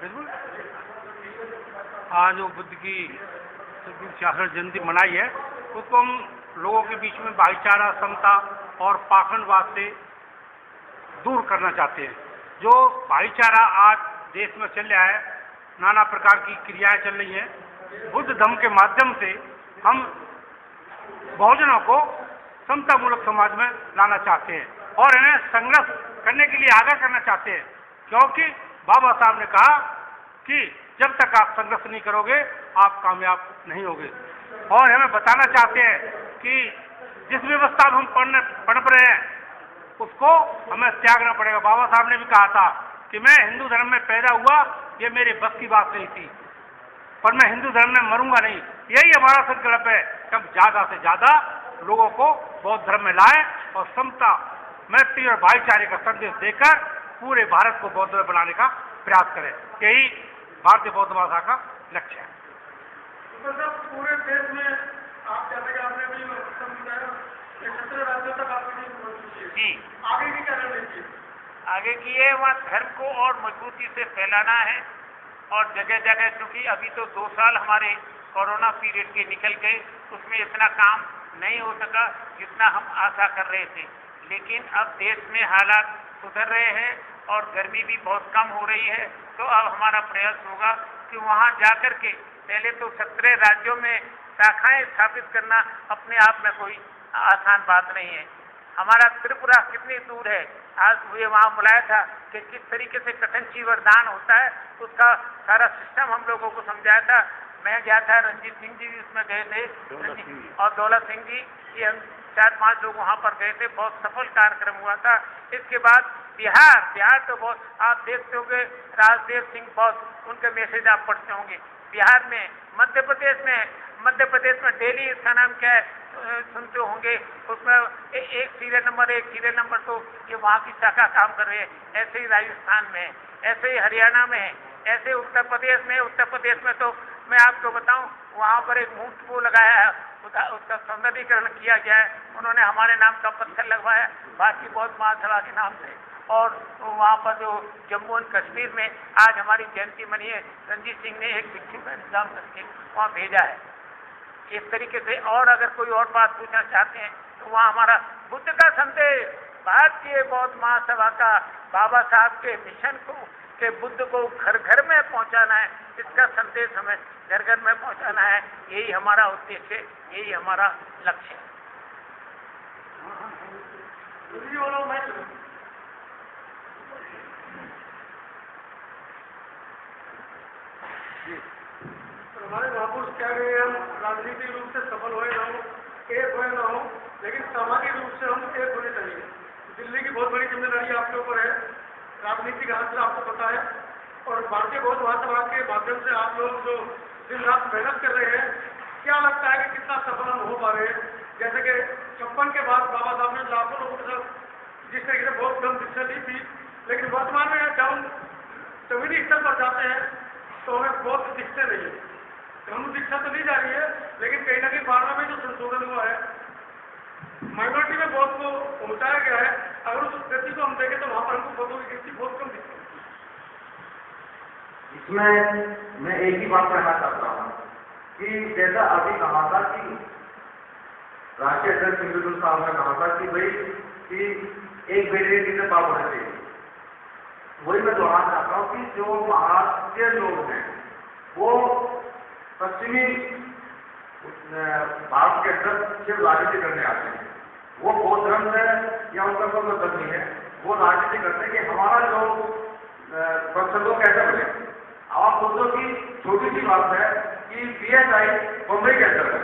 बिल्कुल। आज जो बुद्ध की 66 जयंती मनाई है, उसको हम लोगों के बीच में भाईचारा, समता और पाखंडवाद से दूर करना चाहते हैं। जो भाईचारा आज देश में चल रहा है, नाना प्रकार की क्रियाएं चल रही हैं, बुद्ध धम्म के माध्यम से हम बहुजनों को समतामूलक समाज में लाना चाहते हैं और इन्हें संघर्ष करने के लिए आगाह करना चाहते हैं, क्योंकि बाबा साहब ने कहा कि जब तक आप संघर्ष नहीं करोगे आप कामयाब नहीं होगे। और हमें बताना चाहते हैं कि जिस व्यवस्था में हम पनप रहे हैं उसको हमें त्यागना पड़ेगा। बाबा साहब ने भी कहा था कि मैं हिंदू धर्म में पैदा हुआ, ये मेरे बस की बात नहीं थी, पर मैं हिंदू धर्म में मरूंगा नहीं। यही हमारा संकल्प है कि हम ज़्यादा से ज़्यादा लोगों को बौद्ध धर्म में लाएं और समता, मैत्री और भाईचारे का संदेश देकर पूरे भारत को बौद्ध बनाने का प्रयास करें। यही भारतीय बौद्ध महासभा का लक्ष्य है। तो सर, पूरे देश में आप जैसे कि आपने भी बताया 17 राज्यों तक आपकी जी, आगे की क्या रणनीति? आगे की है वहाँ धर्म को और मजबूती से फैलाना है और जगह जगह, क्योंकि अभी तो 2 साल हमारे कोरोना पीरियड के निकल गए, उसमें इतना काम नहीं हो सका जितना हम आशा कर रहे थे, लेकिन अब देश में हालात सुधर रहे हैं और गर्मी भी बहुत कम हो रही है। तो अब हमारा प्रयास होगा कि वहाँ जाकर के पहले तो 17 राज्यों में शाखाएं स्थापित करना अपने आप में कोई आसान बात नहीं है। हमारा त्रिपुरा कितनी दूर है, आज मुझे वहाँ बुलाया था कि किस तरीके से कठिन चीवरदान होता है, उसका सारा सिस्टम हम लोगों को समझाया था। मैं गया था, रंजीत सिंह जी भी उसमें गए थे और दौलत सिंह जी, ये हम 4-5 लोग वहाँ पर गए थे। बहुत सफल कार्यक्रम हुआ था। इसके बाद बिहार तो बहुत आप देखते होंगे, राजदेव सिंह बहुत, उनके मैसेज आप पढ़ते होंगे। बिहार में, मध्य प्रदेश में डेली इसका नाम क्या है सुनते होंगे, उसमें एक सीरियल नंबर तो ये वहाँ की शाखा काम कर रहे हैं। ऐसे ही राजस्थान में, ऐसे ही हरियाणा में, ऐसे उत्तर प्रदेश में तो मैं आपको बताऊं, वहाँ पर एक मूर्ति को लगाया है, उसका सौंदर्यीकरण किया गया है। उन्होंने हमारे नाम का पत्थर लगवाया भारतीय बौद्ध महासभा के नाम से। और वहाँ पर जो जम्मू एंड कश्मीर में आज हमारी जयंती मनी है, रंजीत सिंह ने एक भिक्षु का इंतजाम करके वहाँ भेजा है। इस तरीके से, और अगर कोई और बात पूछना चाहते हैं तो वहाँ हमारा बुद्ध का संदेश, भारतीय बौद्ध महासभा का बाबा साहब के मिशन को कि बुद्ध को घर घर में पहुँचाना है, इसका संदेश हमें घर घर में पहुँचाना है। यही हमारा उद्देश्य है, यही हमारा लक्ष्य है। हमारे महापुरुष क्या गए, हम राजनीतिक रूप से सफल हुए ना हो, एक हुए ना हो, लेकिन सामाजिक रूप से हम एक होने चाहिए। दिल्ली की बहुत बड़ी जिम्मेदारी आपके ऊपर है, राजनीतिक हाथ से आपको पता है, और भारतीय बौद्ध महासभा के माध्यम से आप लोग जो दिन रात मेहनत कर रहे हैं, क्या लगता है कि कितना सफल हम हो पा रहे हैं? जैसे कि 56 के बाद बाबा साहब ने लाखों लोगों के साथ जिस तरीके से बहुत कम शिक्षा दी थी, लेकिन वर्तमान में जब हम जमीनी स्तर पर जाते हैं तो हमें बहुत दिखते नहीं है। हम शिक्षा तो ली जा रही है, लेकिन कहीं ना कहीं 12 में जो संशोधन हुआ है, माइनॉरिटी में बहुत को पहुंचाया गया है। अगर उस गति को हम देखें तो वहां पर हमको बौद्धों की गिनती बहुत कम दिखती है। इसमें मैं एक ही बात कहना चाहता हूँ कि जैसा अभी कहा था कि राष्ट्रीय अध्यक्ष सिंधुदुल साहब ने कहा था कि भाई कि एक बेटे के कितने बाप होने चाहिए, वही मैं दोहराना चाहता हूँ कि जो महाराष्ट्र के लोग हैं वो पश्चिमी भारत के अंदर सिर्फ राजनीति करने आते हैं। वो बौद्ध धर्म से या उनका कोई मतलब नहीं है, वो राजनीति करते हैं कि हमारा जो पक्षों कैसे बने। आप सोचो कि छोटी सी बात है कि PSI मुंबई के अंदर है,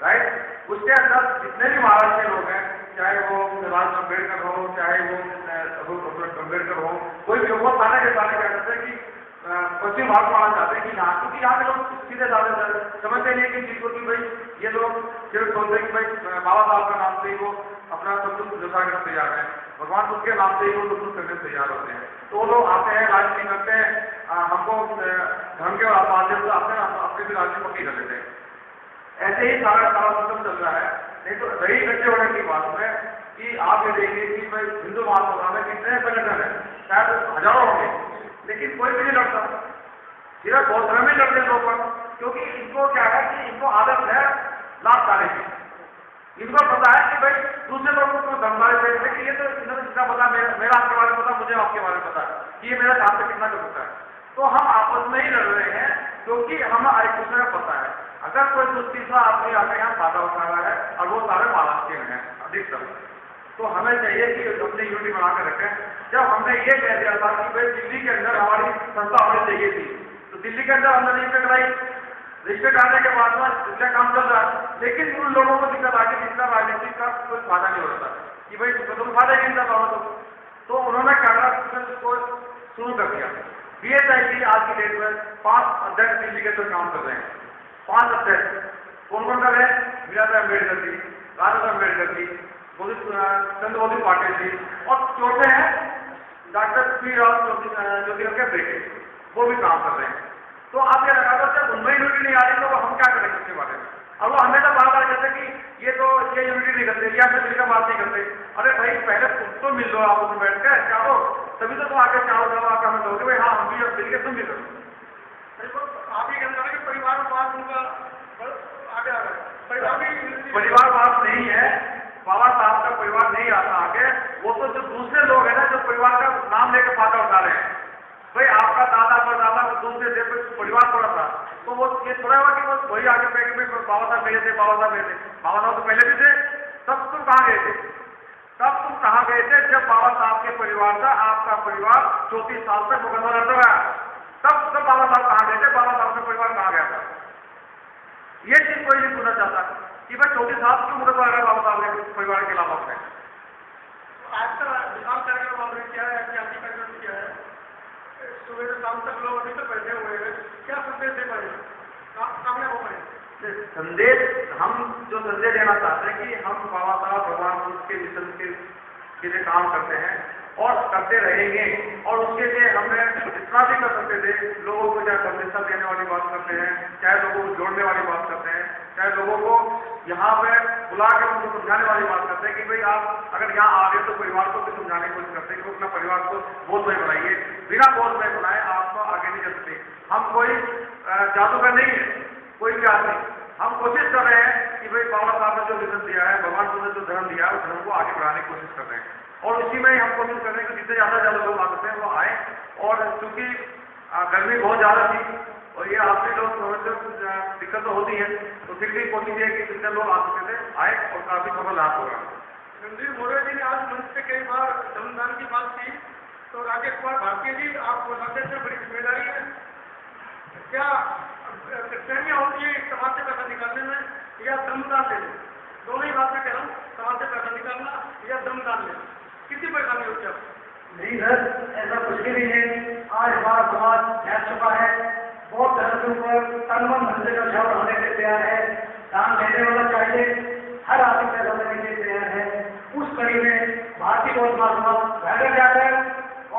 राइट? उसके अंदर जितने भी महाराष्ट्र के लोग हैं, चाहे वो राज अम्बेडकर हो, चाहे वो अम्बेडकर हो, कोई भी वो थाने के सामने क्या करते हैं कि पश्चिम भारत में आना चाहते हैं कि यहाँ, क्योंकि यहाँ के लोग सीधे साधे समझते नहीं है कि चीज को कि भाई ये लोग सिर्फ सोचते हैं कि भाई बाबा साहब का नाम से ही वो अपना सब कुछ जुटा करने तैयार है, भगवान बुद्ध के नाम से ही वो सब कुछ करने तैयार होते हैं। तो वो लोग आते हैं, राजनीति करते हैं, हमको धर्म के माध्यम से आते हैं, अपनी भी राजनीति पक्की कर लेते हैं। ऐसे ही सारा सिस्टम चल रहा है। नहीं तो रही इकट्ठे होने की बात है कि आप ये देखिए कि भाई हिंदू महासभा में कितने संगठन है, शायद हजारों होंगे, लेकिन कोई भी नहीं लड़ता, सिर्फ बहुत में लड़ते हैं लोग, क्योंकि इनको क्या है कि इनको आदत है लाभ डालने की। इनको पता है कि भाई दूसरे लोगों को धमकाने से, लेकिन ये तो इन्होंने जितना पता, मेरा आपके बारे में पता, मुझे आपके बारे में पता है कि ये मेरा साथ से कितना कर सकता है। तो हम आपस में ही लड़ रहे हैं, क्योंकि हमें एक दूसरे का पता है। अगर कोई दूसरा आदमी आकर यहाँ फायदा उठा रहा है और वो सारे महाराष्ट्र में हैं अधिकतर, तो हमें चाहिए कि अपनी यूनिटी बना कर रखें। जब हमने ये कह दिया था कि भाई दिल्ली के अंदर हमारी संस्था होनी चाहिए थी, तो दिल्ली के अंदर हमने रजिस्टर कराई, रजिस्टर कराने के बाद में इसका काम चल रहा है, लेकिन उन लोगों को दिक्कत आ गई जिसका राजनीति का कोई फायदा नहीं हो रहा कि भाई तुम फायदा नहीं मिलता पाओ, तो उन्होंने कैमरा को शुरू कर दिया। BSIC आज की डेट में 5 अध्यक्ष दिल्ली के अंदर काम कर रहे हैं। 5 अध्यक्ष कौन कौन कर रहे हैं? मीरा अम्बेडकर जी, राजा अम्बेडकर जी, चंद्रबाबू पाटिल जी, और चौथे हैं डॉक्टर पी राव ज्योतिराव के बेटे, वो भी काम कर रहे हैं। तो आप ये लगा दो, जब उनमें यूनिटी नहीं आ रही तो हम क्या करेंगे उसके बारे में? और वो हमें तो बार बार कहते हैं कि ये यूनिटी नहीं करते, ये आपसे मिलकर बात नहीं करते। अरे भाई पहले तुम तो मिल लो, आप उसमें बैठ कर चाहो, तभी तो तुम आके चाहो आकर हमें कहोगे भाई हाँ हम भी अब मिलकर तुम भी करो। आप ये कहते हैं कि परिवारवाद उनका आगे आ रहा है, परिवारवाद नहीं है, बाबा साहब का परिवार नहीं आता आगे। वो तो जो दूसरे लोग हैं ना, जो परिवार का नाम लेकर फायदा उठा रहे हैं। भाई आपका दादा परदादा दूसरे थे, परिवार थोड़ा था, तो वो ये थोड़ा हुआ कि वो वही आगे कहेंगे भाई बाबा साहब मेरे थे, बाबा साहब मेरे थे। बाबा साहब तो पहले भी थे, तब तुम कहाँ गए थे? तब तुम कहाँ गए थे जब बाबा साहब के परिवार का, आपका परिवार 34 साल तक मुकदमा लड़ता रहा? तब बाबा साहब कहाँ गए थे? बाबा साहब का परिवार कहाँ गया था? ये चीज कोई नहीं सुनना चाहता कि भाई 34 साल क्यों मुकदमा लड़ा बाबा साहब के परिवार के खिलाफ आपने? आज का विशाल कार्यक्रम आपने किया है, ऐतिहासिक कार्यक्रम किया है, सुबह से शाम तक लोग अभी तक बैठे हुए हैं, क्या संदेश दे पाए, कामयाब हो पाए? संदेश, हम जो संदेश देना चाहते हैं कि हम बाबा साहब भगवान बुद्ध के मिशन के लिए काम करते हैं और करते रहेंगे, और उसके लिए हमने जितना भी कर सकते थे, लोगों को चाहे संदेशा देने वाली बात करते हैं, चाहे लोगों को जोड़ने वाली बात करते हैं, चाहे लोगों को यहाँ पे बुला के उनको समझाने वाली बात करते हैं कि भाई आप अगर यहाँ आ रहे हो तो परिवार को भी समझाने की कोशिश करते हैं कि अपना परिवार को बोझ में बनाइए, बिना बोझ में बनाए आप तो आगे नहीं चल सकते। हम कोई जादूगर नहीं है, कोई भी आदमी, हम कोशिश कर रहे हैं कि भाई बाबा साहब ने जो विजन दिया है, भगवान बुद्ध ने जो धर्म दिया है, उस धर्म को आगे बढ़ाने की कोशिश कर रहे हैं, और इसी में हम कोशिश कर रहे हैं कि जितने ज़्यादा लोग आ सकते हैं वो आए। और क्योंकि गर्मी बहुत ज़्यादा थी और ये आपके लोग दिक्कत तो होती है, तो फिर भी कोशिश है कि जितने लोग आ सकते थे आए, और काफ़ी सफल रहा प्रोग्राम। रणधीर मोरे जी ने आज मंच पे कई बार धर्मदान की बात की, तो राकेश कुमार भारती जी, आप अध्यक्ष में बड़ी जिम्मेदारी है, क्या श्रेणियाँ होती है समाज से पैसा निकालने में या धर्मदान लेने? दोनों ही बात मैं कह रहा हूँ, समाज से पैसा निकालना या धर्मदान लेना, किसी परेशानी होती है? नहीं सर, ऐसा कुछ भी नहीं है। आज हमारा समाज जाग चुका है, बहुत धर्म के ऊपर तन मन धन से का होने के तैयार है, दान देने वाला चाहिए, हर आदमी पैसा देने के तैयार है। उस कड़ी में भारतीय बौद्ध समाज घर जाकर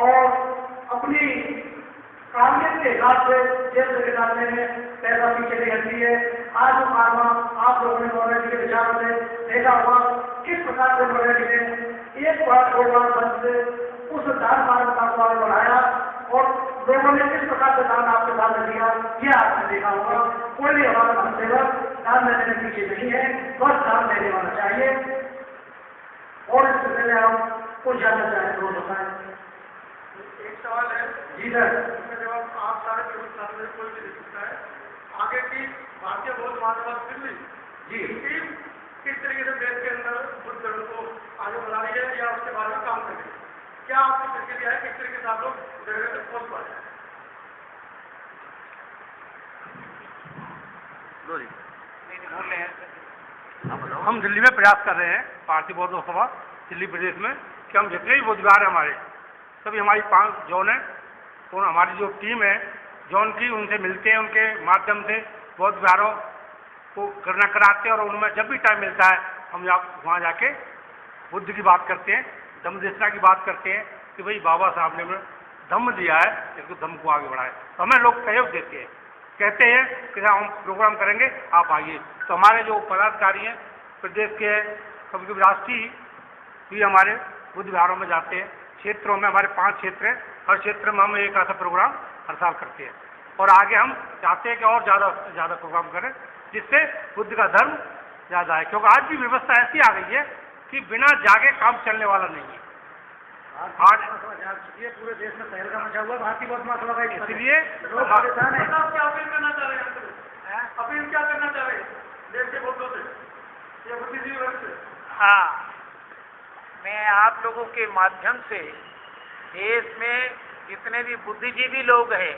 और अपनी कामयाबी के हिसाब से जेल से निकालने में पैसा पीछे नहीं हटती है। आज वो कारवा आप लोगों ने मोरे जी के विचारों से देखा हुआ, किस प्रकार से मोरे जी ने एक बार 2 बार बंद से उस दान मानवता को आगे बढ़ाया, और लोगों ने किस प्रकार से दान आपके सामने दिया, ये आपने देखा होगा। कोई भी हमारा धर्म सेवक दान देने में पीछे नहीं है, बस दान देने वाला चाहिए। और इस विषय में हम कुछ जानना चाहें तो बताएं। एक सवाल है जी सर, इसका जवाब आप सारे सामने कोई भी दे सकता है। आगे की भारतीय बौद्ध महासभा दिल्ली जी किस तरीके से देश के अंदर बुद्ध धर्म को आगे बढ़ा रही है या उसके बारे में काम कर रही है, क्या आपकी प्रक्रिया है, किस तरीके से आप लोग जगह तक पहुँच पाए? हम दिल्ली में प्रयास कर रहे हैं, भारतीय बौद्ध सभा दिल्ली प्रदेश में, कि हम जितने भी बौद्धविहार हैं हमारे, सभी हमारी 5 जोन है, तो हमारी जो टीम है जोन की, उनसे मिलते हैं, उनके माध्यम से बौद्ध विहारों को करना कराते हैं, और उनमें जब भी टाइम मिलता है हम वहाँ जाके बुद्ध की बात करते हैं, धम्म देशना की बात करते हैं कि भाई बाबा साहब ने धम्म दिया है, इसको धम्म को आगे बढ़ाए। तो हमें लोग सहयोग देते हैं, कहते हैं कि हम प्रोग्राम करेंगे, आप आइए। तो हमारे जो पदाधिकारी हैं प्रदेश के, कभी कभी राष्ट्रीय भी हमारे बुद्ध विहारों में जाते हैं, क्षेत्रों में हमारे 5 क्षेत्र हैं, हर क्षेत्र में हम एक ऐसा प्रोग्राम हर साल करते हैं और आगे हम चाहते हैं कि और ज़्यादा से ज़्यादा प्रोग्राम करें जिससे बुद्ध का धर्म ज़्यादा है, क्योंकि आज भी व्यवस्था ऐसी आ गई है कि बिना जागे काम चलने वाला नहीं है। आज पूरे देश में पहल का मचा हुआ भारतीय बौद्ध महासभा का, इसलिए लोग परेशान है। क्या अपील करना चाह रहे हैं? अपील क्या करना चाह रहे हैं देश के बुद्धों से या बुद्धिजीवी वर्ग से? हाँ, मैं आप लोगों के माध्यम से देश में जितने भी बुद्धिजीवी लोग हैं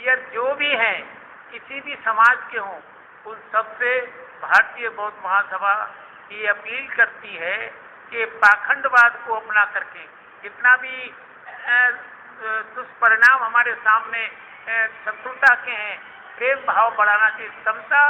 या जो भी हैं, किसी भी समाज के हों, उन सबसे भारतीय बौद्ध महासभा ये अपील करती है कि पाखंडवाद को अपना करके जितना भी दुष्परिणाम हमारे सामने शत्रुता के हैं, प्रेम भाव बढ़ाना चाहिए, समता,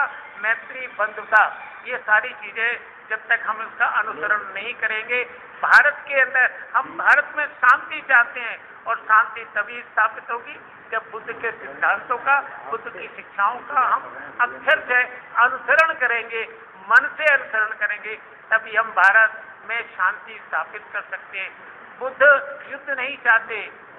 मैत्री, बंधुता, ये सारी चीज़ें जब तक हम इसका अनुसरण नहीं करेंगे, भारत के अंदर हम भारत में शांति चाहते हैं और शांति तभी स्थापित होगी जब बुद्ध के सिद्धांतों का, बुद्ध की शिक्षाओं का हम अक्षर से अनुसरण करेंगे, मन से अनुसरण करेंगे, तभी हम भारत में शांति स्थापित कर सकते हैं। बुद्ध युद्ध नहीं चाहते,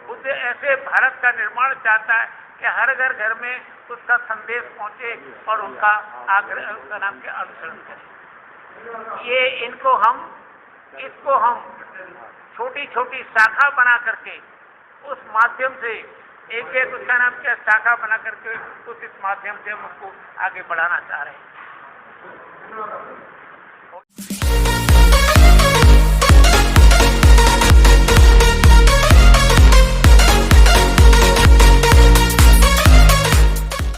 बुद्ध ऐसे भारत का निर्माण चाहता है कि हर घर घर में उसका संदेश पहुंचे और उनका आग्रह, उसका नाम के अनुसरण करें। ये इसको हम छोटी छोटी शाखा बना करके उस माध्यम से एक उसका नाम क्या शाखा बना करके इस माध्यम से हम उसको आगे बढ़ाना चाह रहे हैं।